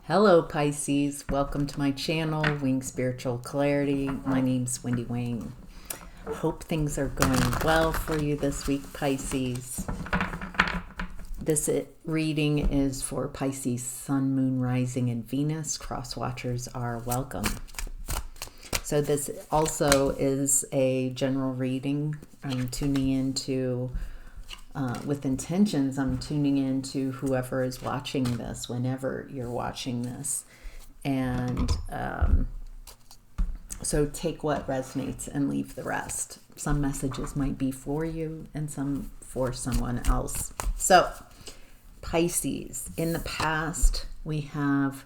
Hello Pisces, welcome to my channel, Wing Spiritual Clarity. My name's Wendy Wayne. Hope things are going well for you this week, Pisces. This reading is for Pisces, Sun, Moon, Rising, and Venus. Cross watchers are welcome. So this also is a general reading. I'm tuning into with intentions. I'm tuning into whoever is watching this, whenever you're watching this. And so take what resonates and leave the rest. Some messages might be for you and some for someone else. So Pisces, in the past, we have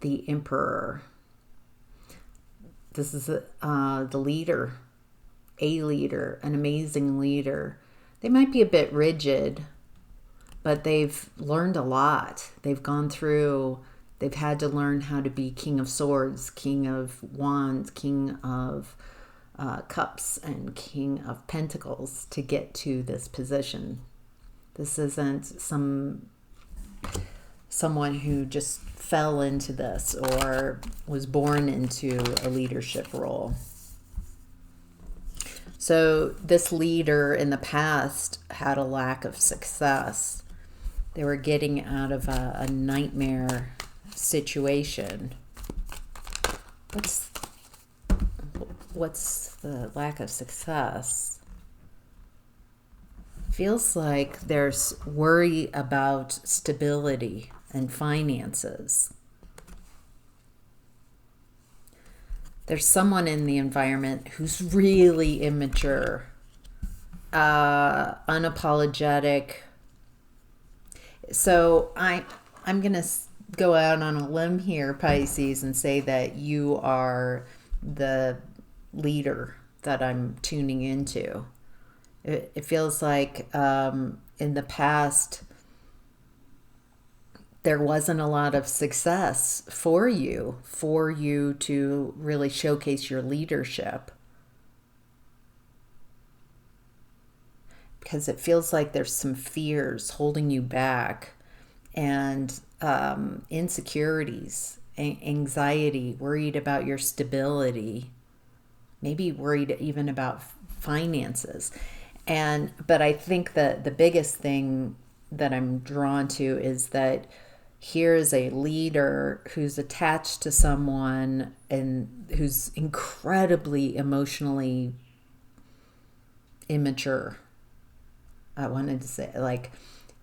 the Emperor. This is the leader, a leader, an amazing leader. They might be a bit rigid, but they've learned a lot. They've gone through, they've had to learn how to be King of Swords, King of Wands, King of Cups, and King of Pentacles to get to this position. This isn't someone who just fell into this or was born into a leadership role. So this leader in the past had a lack of success. They were getting out of a nightmare situation. What's the lack of success? Feels like there's worry about stability and finances. There's someone in the environment who's really immature, unapologetic. So I'm going to go out on a limb here, Pisces, and say that you are the leader that I'm tuning into. It feels like in the past, there wasn't a lot of success for you to really showcase your leadership. Because it feels like there's some fears holding you back, and insecurities, anxiety, worried about your stability, maybe worried even about finances. But I think that the biggest thing that I'm drawn to is that here's a leader who's attached to someone and who's incredibly emotionally immature. I wanted to say like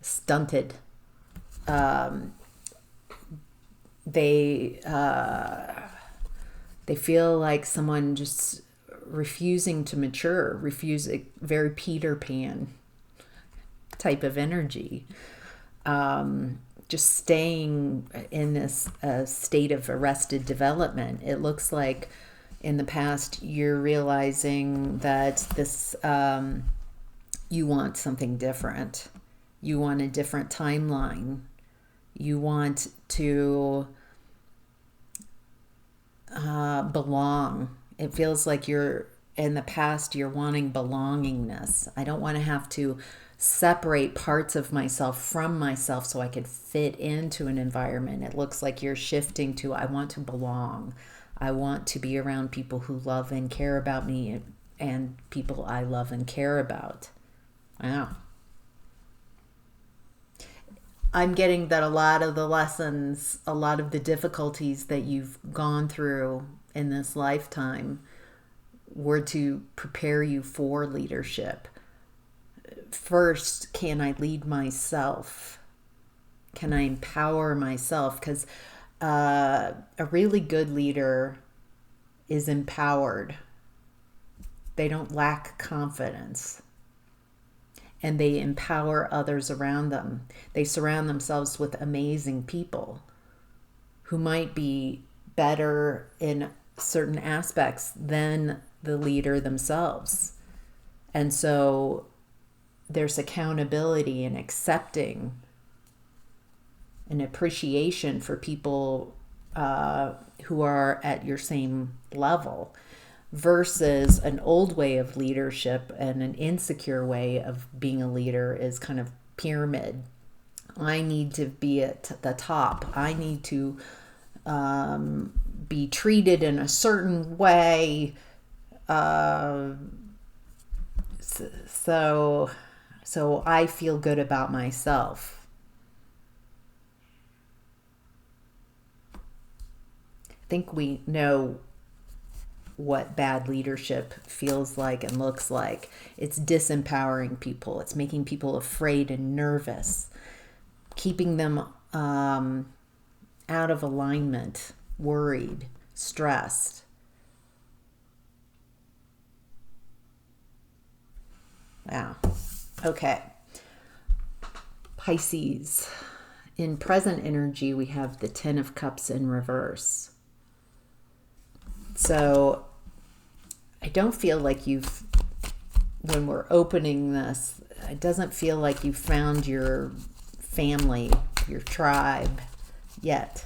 stunted. They feel like someone just refusing to mature, very Peter Pan type of energy. Just staying in this state of arrested development. It looks like in the past you're realizing that this you want something different. You want a different timeline. You want to belong. It feels like in the past you're wanting belongingness. I don't want to have to separate parts of myself from myself so I could fit into an environment. It looks like you're shifting to, I want to belong. I want to be around people who love and care about me and people I love and care about. Wow. I'm getting that a lot of the lessons, a lot of the difficulties that you've gone through in this lifetime were to prepare you for leadership. First, can I lead myself? Can I empower myself? Because a really good leader is empowered. They don't lack confidence. And they empower others around them. They surround themselves with amazing people who might be better in certain aspects than the leader themselves. And so there's accountability and accepting and appreciation for people who are at your same level, versus an old way of leadership and an insecure way of being a leader is kind of pyramid. I need to be at the top. I need to be treated in a certain way. So I feel good about myself. I think we know what bad leadership feels like and looks like. It's disempowering people. It's making people afraid and nervous, keeping them out of alignment, worried, stressed. Wow. Okay. Pisces. In present energy, we have the Ten of Cups in reverse. So I don't feel like when we're opening this, it doesn't feel like you've found your family, your tribe yet.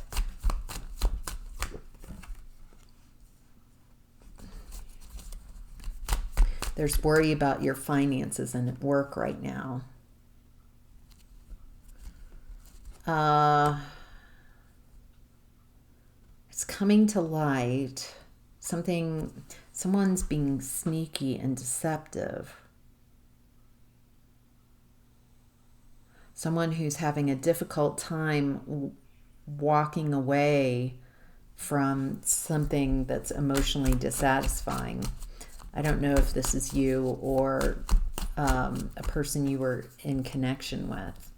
There's worry about your finances and at work right now. It's coming to light. Someone's being sneaky and deceptive. Someone who's having a difficult time walking away from something that's emotionally dissatisfying. I don't know if this is you or a person you were in connection with.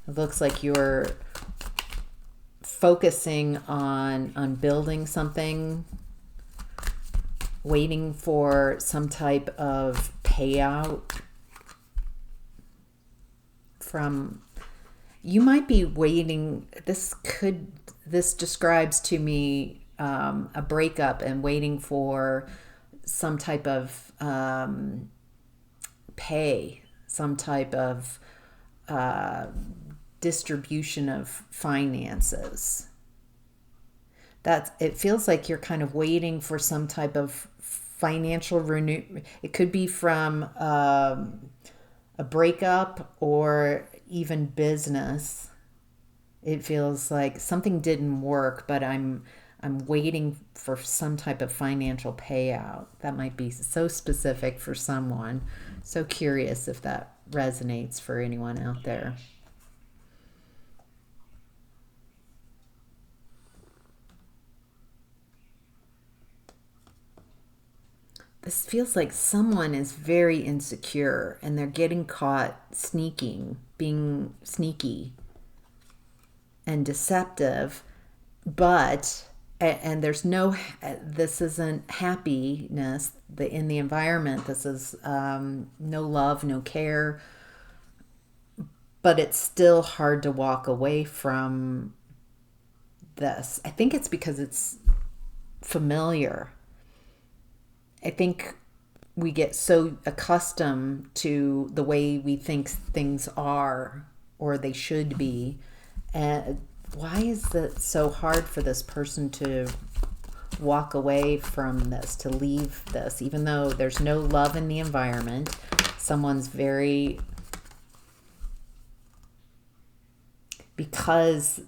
It looks like you're focusing on building something, waiting for some type of payout from, you might be waiting, this describes to me a breakup and waiting for some type of pay, some type of distribution of finances. It feels like you're kind of waiting for some type of financial it could be from a breakup or even business. It feels like something didn't work, but I'm waiting for some type of financial payout. That might be so specific for someone. So curious if that resonates for anyone out there. This feels like someone is very insecure and they're getting caught being sneaky and deceptive, and this isn't happiness in the environment. This is no love, no care, but it's still hard to walk away from this. I think it's because it's familiar. I think we get so accustomed to the way we think things are or they should be. And why is it so hard for this person to walk away from this, to leave this, even though there's no love in the environment? Someone's because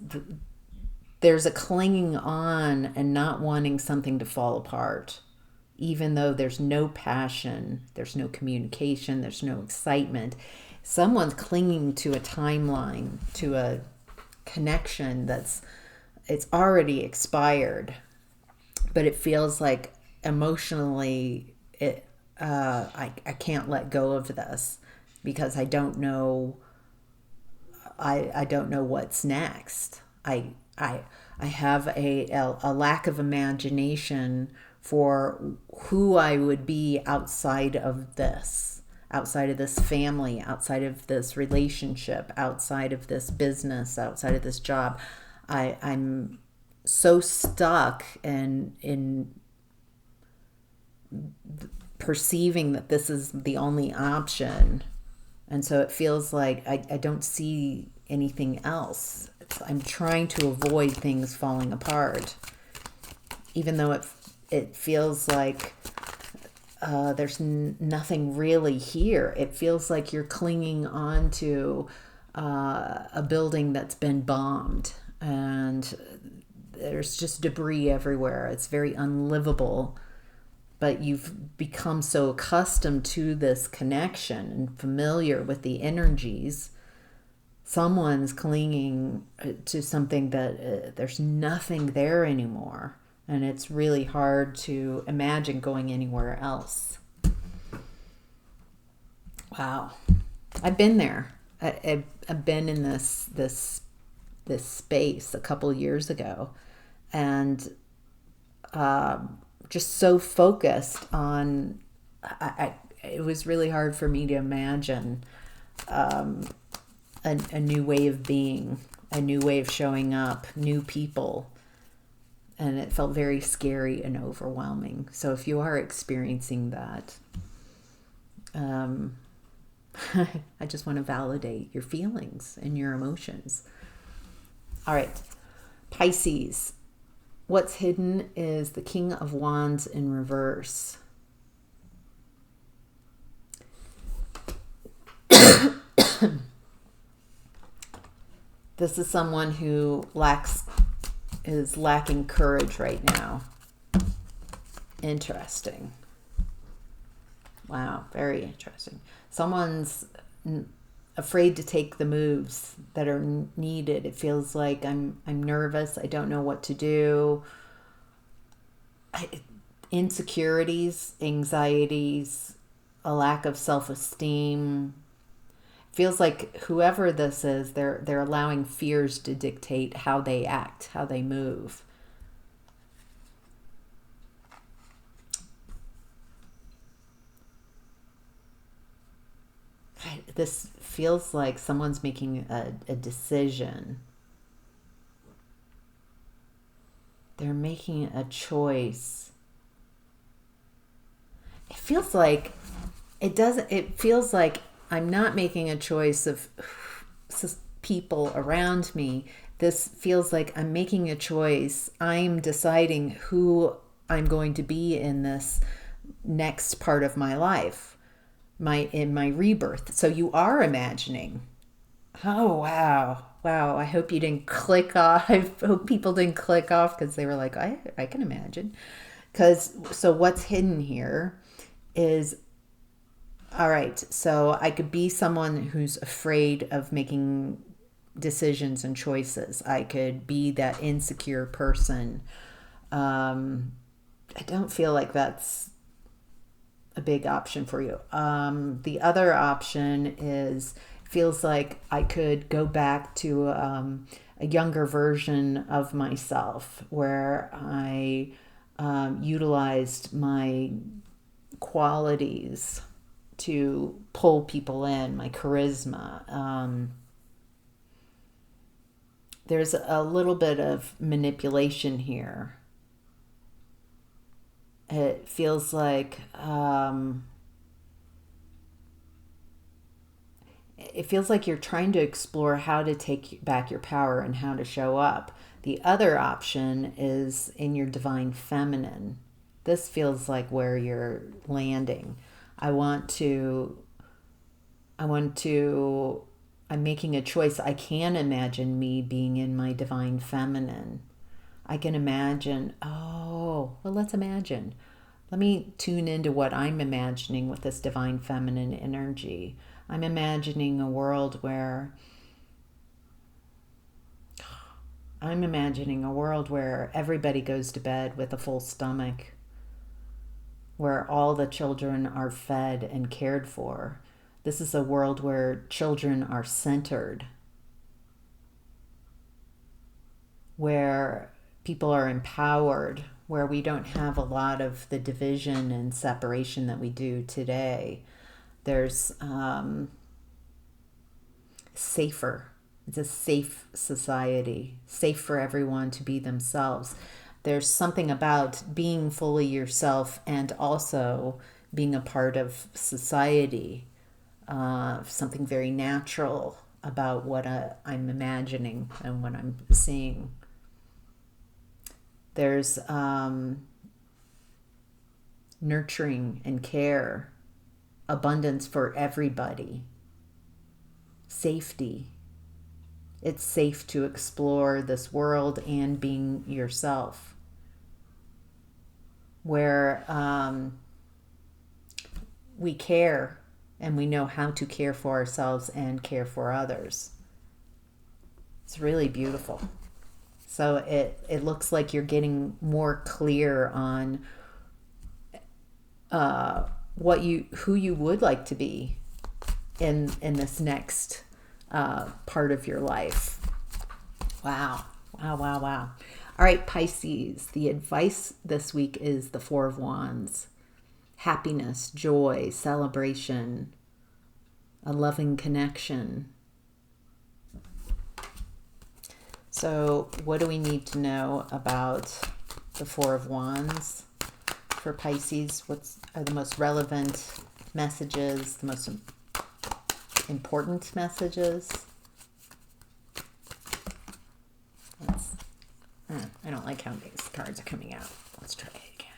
there's a clinging on and not wanting something to fall apart. Even though there's no passion, there's no communication, there's no excitement, someone's clinging to a timeline, to a connection it's already expired, but it feels like emotionally I can't let go of this because I don't know what's next. I have a lack of imagination for who I would be outside of this family, outside of this relationship, outside of this business, outside of this job. I'm so stuck in perceiving that this is the only option. And so it feels like I don't see anything else. I'm trying to avoid things falling apart, even though it feels like there's nothing really here. It feels like you're clinging on to a building that's been bombed, and there's just debris everywhere. It's very unlivable. But you've become so accustomed to this connection and familiar with the energies. Someone's clinging to something that there's nothing there anymore. And it's really hard to imagine going anywhere else. Wow. I've been there. I've been in this space a couple years ago. And just so focused on, it was really hard for me to imagine a new way of being, a new way of showing up, new people. And it felt very scary and overwhelming. So if you are experiencing that, I just want to validate your feelings and your emotions. All right, Pisces. What's hidden is the King of Wands in reverse. This is someone who is lacking courage right now. Interesting. Wow, very interesting. Someone's afraid to take the moves that are needed. It feels like I'm nervous. I don't know what to do. Insecurities, anxieties, a lack of self-esteem. Feels like whoever this is, they're allowing fears to dictate how they act, how they move. This feels like someone's making a decision. They're making a choice. It feels like I'm not making a choice of people around me. This feels like I'm making a choice. I'm deciding who I'm going to be in this next part of my life. In my rebirth. So you are imagining. Oh, wow. I hope you didn't click off. I hope people didn't click off because they were like, I can imagine. So what's hidden here is, all right, so I could be someone who's afraid of making decisions and choices. I could be that insecure person. I don't feel like that's a big option for you. The other option feels like I could go back to a younger version of myself where I utilized my qualities to pull people in, my charisma. There's a little bit of manipulation here. It feels like you're trying to explore how to take back your power and how to show up. The other option is in your divine feminine. This feels like where you're landing. I'm making a choice. I can imagine me being in my divine feminine. I can imagine, let's imagine. Let me tune into what I'm imagining with this divine feminine energy. I'm imagining a world where everybody goes to bed with a full stomach, where all the children are fed and cared for. This is a world where children are centered, where people are empowered, where we don't have a lot of the division and separation that we do today. There's safer. It's a safe society, safe for everyone to be themselves. There's something about being fully yourself and also being a part of society, something very natural about what I'm imagining and what I'm seeing. There's nurturing and care, abundance for everybody, safety. It's safe to explore this world and being yourself. Where we care and we know how to care for ourselves and care for others. It's really beautiful. So it looks like you're getting more clear on who you would like to be in this next part of your life. Wow. All right, Pisces, the advice this week is the Four of Wands. Happiness, joy, celebration, a loving connection. So what do we need to know about the Four of Wands for Pisces? What are the most relevant messages, the most important messages? I don't like how these cards are coming out. Let's try it again.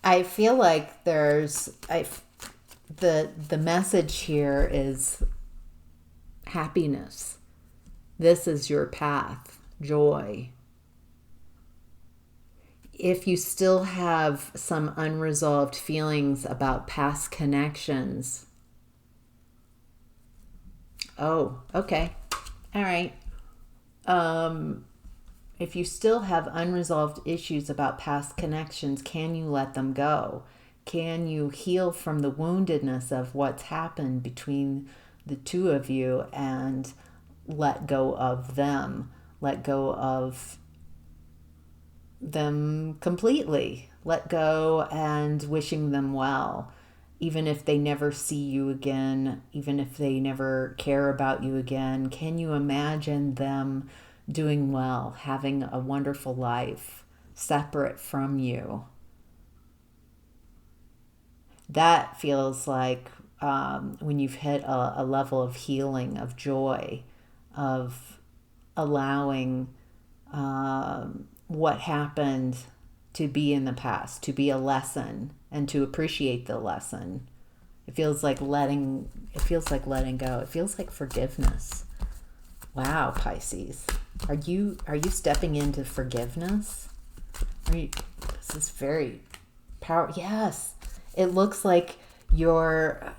I feel like the message here is happiness. This is your path, joy. If you still have some unresolved feelings about past connections, oh, okay. All right. If you still have unresolved issues about past connections, can you let them go? Can you heal from the woundedness of what's happened between the two of you and let go of them? Let go of them completely. Let go and wishing them well. Even if they never see you again, even if they never care about you again, can you imagine them doing well, having a wonderful life, separate from you? That feels like when you've hit a level of healing, of joy, of allowing what happened to be in the past, to be a lesson, and to appreciate the lesson. It feels like letting go. It feels like forgiveness. Wow, Pisces. Are you stepping into forgiveness? This is very powerful. Yes. It looks like your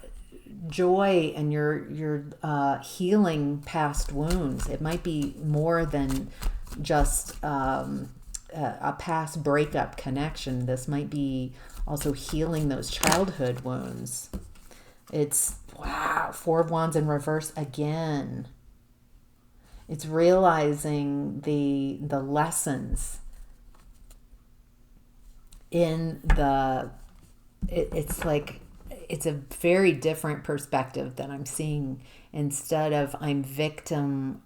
joy and your healing past wounds. It might be more than just a past breakup connection. This might be also healing those childhood wounds. It's, wow, Four of Wands in reverse again. It's realizing the lessons in it's like, it's a very different perspective that I'm seeing. Instead of I'm victim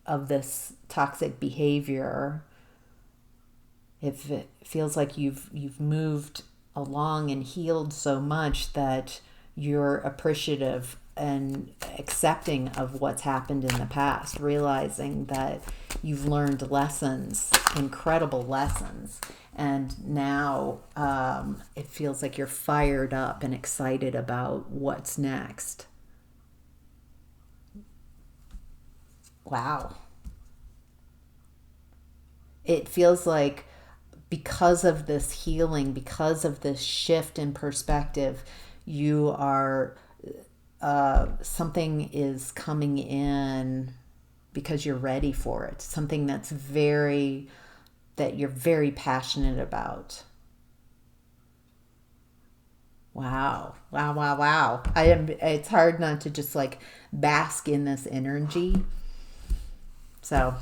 of this toxic behavior, it feels like you've moved along and healed so much that you're appreciative and accepting of what's happened in the past, realizing that you've learned lessons, incredible lessons, and now it feels like you're fired up and excited about what's next. Wow. It feels like because of this healing, because of this shift in perspective, you are something is coming in because you're ready for it. Something that you're very passionate about. Wow. It's hard not to just like bask in this energy. So,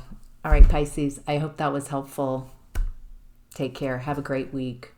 all right, Pisces, I hope that was helpful. Take care. Have a great week.